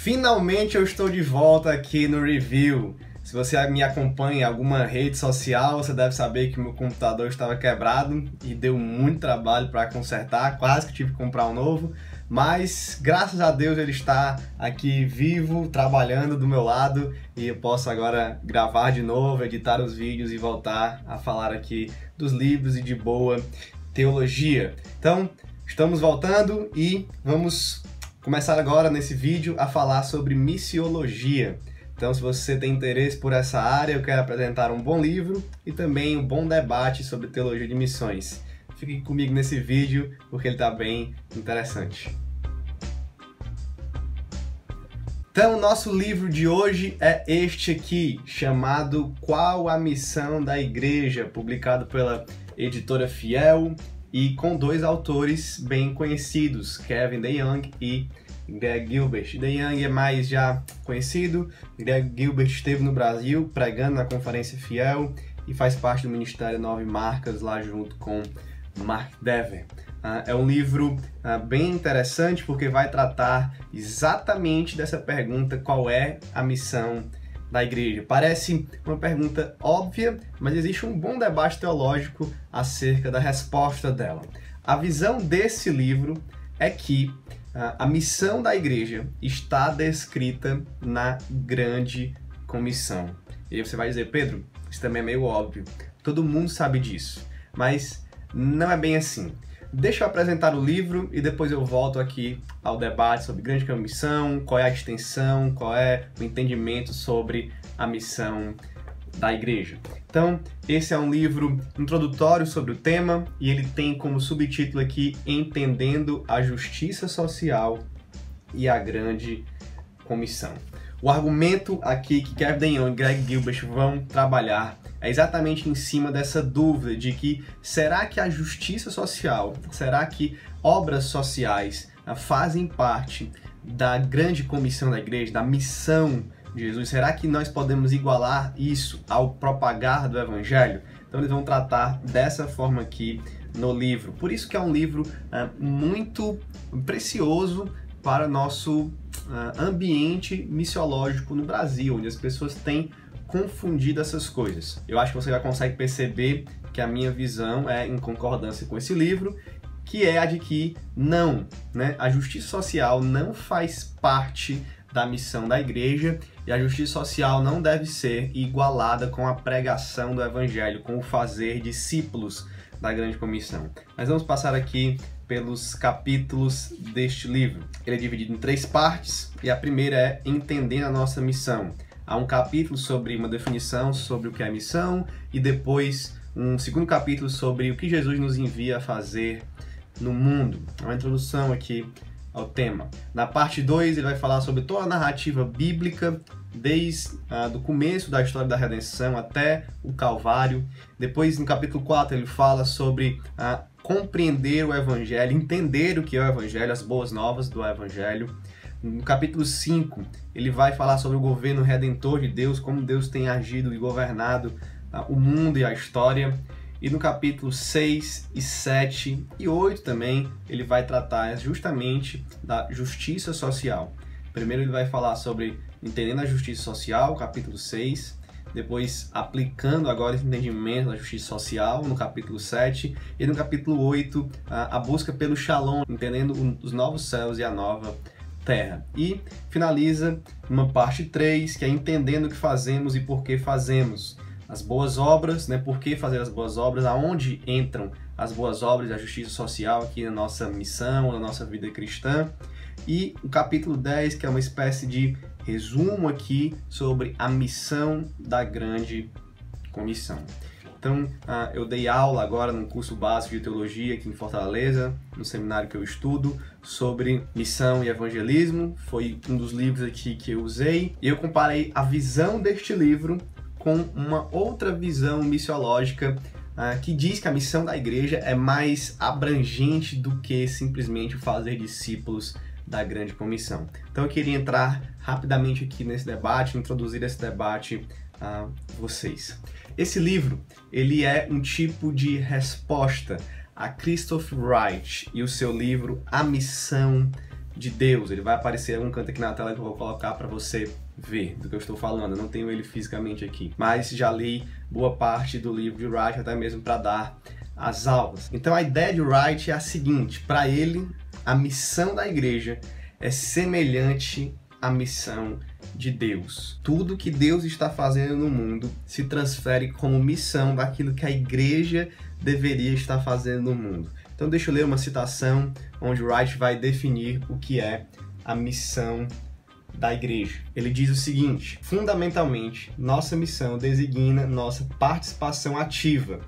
Finalmente eu estou de volta aqui no Review. Se você me acompanha em alguma rede social, você deve saber que meu computador estava quebrado e deu muito trabalho para consertar, quase que tive que comprar um novo, mas graças a Deus ele está aqui vivo, trabalhando do meu lado e eu posso agora gravar de novo, editar os vídeos e voltar a falar aqui dos livros e de boa teologia. Então, estamos voltando e vamos começar agora nesse vídeo a falar sobre missiologia. Então, se você tem interesse por essa área, eu quero apresentar um bom livro e também um bom debate sobre teologia de missões. Fique comigo nesse vídeo porque ele está bem interessante. Então, o nosso livro de hoje é este aqui, chamado Qual a Missão da Igreja?, publicado pela editora Fiel e com dois autores bem conhecidos, Kevin DeYoung e Greg Gilbert. DeYoung é mais já conhecido, Greg Gilbert esteve no Brasil pregando na Conferência Fiel e faz parte do Ministério 9 Marcas lá junto com Mark Dever. É um livro bem interessante porque vai tratar exatamente dessa pergunta: qual é a missão da igreja? Parece uma pergunta óbvia, mas existe um bom debate teológico acerca da resposta dela. A visão desse livro é que a missão da igreja está descrita na Grande Comissão. E aí você vai dizer: Pedro, isso também é meio óbvio, todo mundo sabe disso, mas não é bem assim. Deixa eu apresentar o livro e depois eu volto aqui ao debate sobre Grande Comissão, qual é a extensão, qual é o entendimento sobre a missão da igreja. Então, esse é um livro introdutório sobre o tema e ele tem como subtítulo aqui Entendendo a Justiça Social e a Grande Comissão. O argumento aqui que Kevin DeYoung e Greg Gilbert vão trabalhar é exatamente em cima dessa dúvida de que será que a justiça social, será que obras sociais fazem parte da grande comissão da igreja, da missão de Jesus? Será que nós podemos igualar isso ao propagar do evangelho? Então eles vão tratar dessa forma aqui no livro. Por isso que é um livro muito precioso para o nosso ambiente missiológico no Brasil, onde as pessoas têm confundido essas coisas. Eu acho que você já consegue perceber que a minha visão é em concordância com esse livro, que é a de que não, né? A justiça social não faz parte da missão da igreja e a justiça social não deve ser igualada com a pregação do evangelho, com o fazer discípulos da grande comissão. Mas vamos passar aqui pelos capítulos deste livro. Ele é dividido em 3 partes e a primeira é Entendendo a Nossa Missão. Há um capítulo sobre uma definição sobre o que é missão e depois um segundo capítulo sobre o que Jesus nos envia a fazer no mundo. É uma introdução aqui ao tema. Na parte 2 ele vai falar sobre toda a narrativa bíblica, desde do começo da história da redenção até o Calvário. Depois, no capítulo 4, ele fala sobre compreender o Evangelho, entender o que é o Evangelho, as boas novas do Evangelho. No capítulo 5, ele vai falar sobre o governo redentor de Deus, como Deus tem agido e governado o mundo e a história. E no capítulo 6 e 7 e 8 também, ele vai tratar justamente da justiça social. Primeiro ele vai falar sobre entendendo a justiça social, capítulo 6. Depois aplicando agora esse entendimento da justiça social, no capítulo 7. E no capítulo 8, a busca pelo Shalom, entendendo os novos céus e a nova terra. E finaliza uma parte 3, que é entendendo o que fazemos e por que fazemos. As boas obras, né? Por que fazer as boas obras? Aonde entram as boas obras da justiça social aqui na nossa missão, na nossa vida cristã. E o capítulo 10, que é uma espécie de resumo aqui sobre a missão da grande comissão. Então, eu dei aula agora num curso básico de teologia aqui em Fortaleza, no seminário que eu estudo, sobre missão e evangelismo. Foi um dos livros aqui que eu usei. E eu comparei a visão deste livro com uma outra visão missiológica que diz que a missão da igreja é mais abrangente do que simplesmente o fazer discípulos da grande comissão. Então eu queria entrar rapidamente aqui nesse debate, introduzir esse debate a vocês. Esse livro, ele é um tipo de resposta a Christoph Wright e o seu livro A Missão de Deus. Ele vai aparecer em algum canto aqui na tela que eu vou colocar para você ver do que eu estou falando. Eu não tenho ele fisicamente aqui, mas já li boa parte do livro de Wright, até mesmo para dar as aulas. Então a ideia de Wright é a seguinte: para ele, a missão da igreja é semelhante à missão de Deus. Tudo que Deus está fazendo no mundo se transfere como missão daquilo que a igreja deveria estar fazendo no mundo. Então deixa eu ler uma citação onde Wright vai definir o que é a missão da igreja. Ele diz o seguinte: fundamentalmente, nossa missão designa nossa participação ativa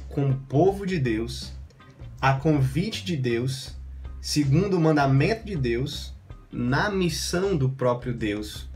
como povo de Deus, a convite de Deus, segundo o mandamento de Deus, na missão do próprio Deus,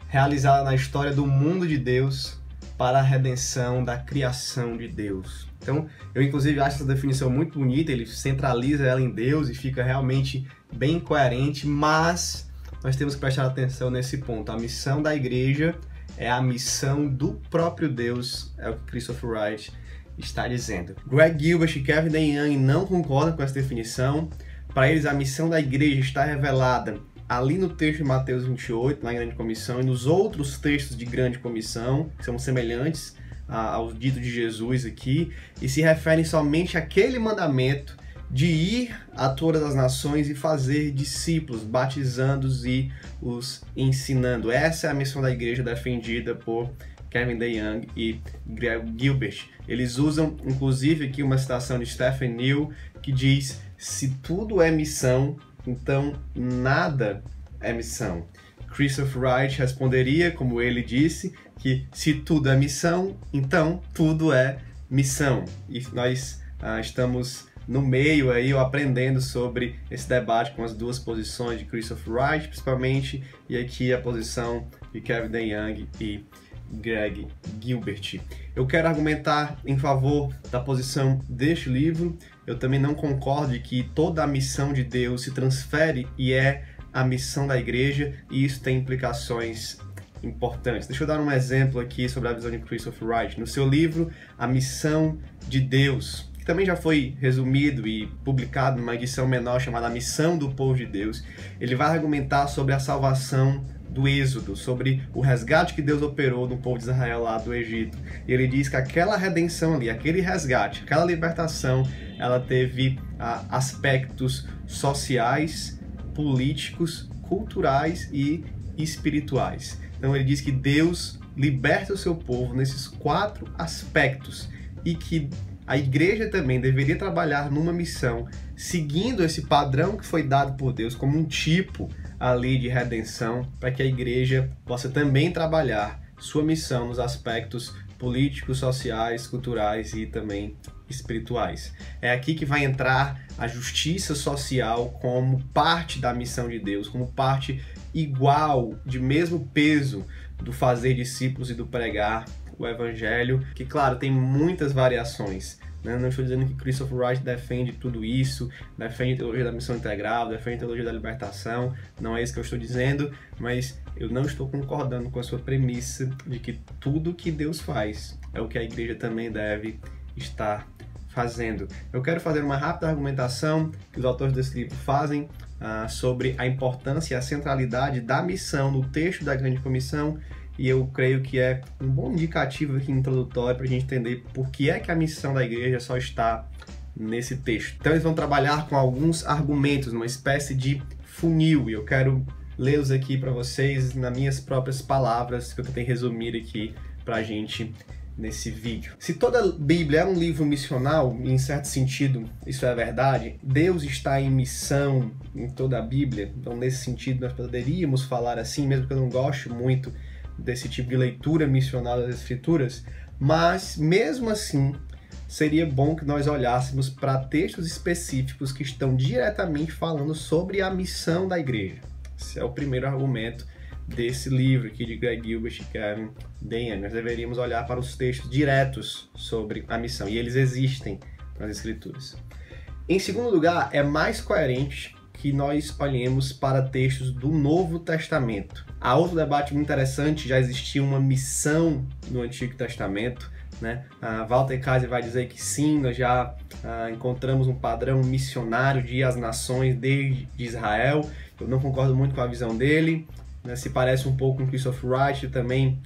realizada na história do mundo de Deus para a redenção da criação de Deus. Então, eu inclusive acho essa definição muito bonita, ele centraliza ela em Deus e fica realmente bem coerente, mas nós temos que prestar atenção nesse ponto. A missão da igreja é a missão do próprio Deus, é o que Christopher Wright está dizendo. Greg Gilbert e Kevin DeYoung não concordam com essa definição. Para eles, a missão da igreja está revelada ali no texto de Mateus 28, na Grande Comissão, e nos outros textos de Grande Comissão, que são semelhantes ao dito de Jesus aqui, e se referem somente àquele mandamento de ir a todas as nações e fazer discípulos, batizando-os e os ensinando. Essa é a missão da igreja defendida por Kevin DeYoung e Greg Gilbert. Eles usam, inclusive, aqui uma citação de Stephen New, que diz: se tudo é missão, então nada é missão. Christopher Wright responderia, como ele disse, que se tudo é missão, então tudo é missão. E nós estamos no meio aí, aprendendo sobre esse debate com as duas posições de Christopher Wright, principalmente, e aqui a posição de Kevin DeYoung e Greg Gilbert. Eu quero argumentar em favor da posição deste livro. Eu também não concordo de que toda a missão de Deus se transfere e é a missão da igreja, e isso tem implicações importantes. Deixa eu dar um exemplo aqui sobre a visão de Christopher Wright. No seu livro, A Missão de Deus, que também já foi resumido e publicado numa edição menor chamada A Missão do Povo de Deus, ele vai argumentar sobre a salvação do Êxodo, sobre o resgate que Deus operou no povo de Israel lá do Egito. E ele diz que aquela redenção ali, aquele resgate, aquela libertação, ela teve aspectos sociais, políticos, culturais e espirituais. Então ele diz que Deus liberta o seu povo nesses 4 aspectos e que a igreja também deveria trabalhar numa missão seguindo esse padrão que foi dado por Deus como um tipo ali de redenção, para que a igreja possa também trabalhar sua missão nos aspectos políticos, sociais, culturais e também espirituais. É aqui que vai entrar a justiça social como parte da missão de Deus, como parte igual, de mesmo peso do fazer discípulos e do pregar o evangelho, que claro, tem muitas variações. Não estou dizendo que Christopher Wright defende tudo isso, defende a teologia da missão integral, defende a teologia da libertação, não é isso que eu estou dizendo, mas eu não estou concordando com a sua premissa de que tudo que Deus faz é o que a igreja também deve estar fazendo. Eu quero fazer uma rápida argumentação que os autores desse livro fazem sobre a importância e a centralidade da missão no texto da Grande Comissão, e eu creio que é um bom indicativo aqui introdutório para a gente entender por que é que a missão da igreja só está nesse texto. Então eles vão trabalhar com alguns argumentos, numa espécie de funil, e eu quero lê-los aqui para vocês nas minhas próprias palavras, que eu tentei resumir aqui para a gente nesse vídeo. Se toda a Bíblia é um livro missional, em certo sentido isso é verdade, Deus está em missão em toda a Bíblia, então nesse sentido nós poderíamos falar assim, mesmo que eu não goste muito desse tipo de leitura missional das Escrituras, mas mesmo assim seria bom que nós olhássemos para textos específicos que estão diretamente falando sobre a missão da igreja. Esse é o primeiro argumento desse livro aqui de Greg Gilbert e Kevin DeYoung. Nós deveríamos olhar para os textos diretos sobre a missão, e eles existem nas Escrituras. Em segundo lugar, é mais coerente que nós olhemos para textos do Novo Testamento. Há outro debate muito interessante, já existia uma missão no Antigo Testamento, né? Walter Kaiser vai dizer que sim, nós já encontramos um padrão missionário de ir às nações desde Israel, eu não concordo muito com a visão dele, né? Se parece um pouco com Christopher Wright, também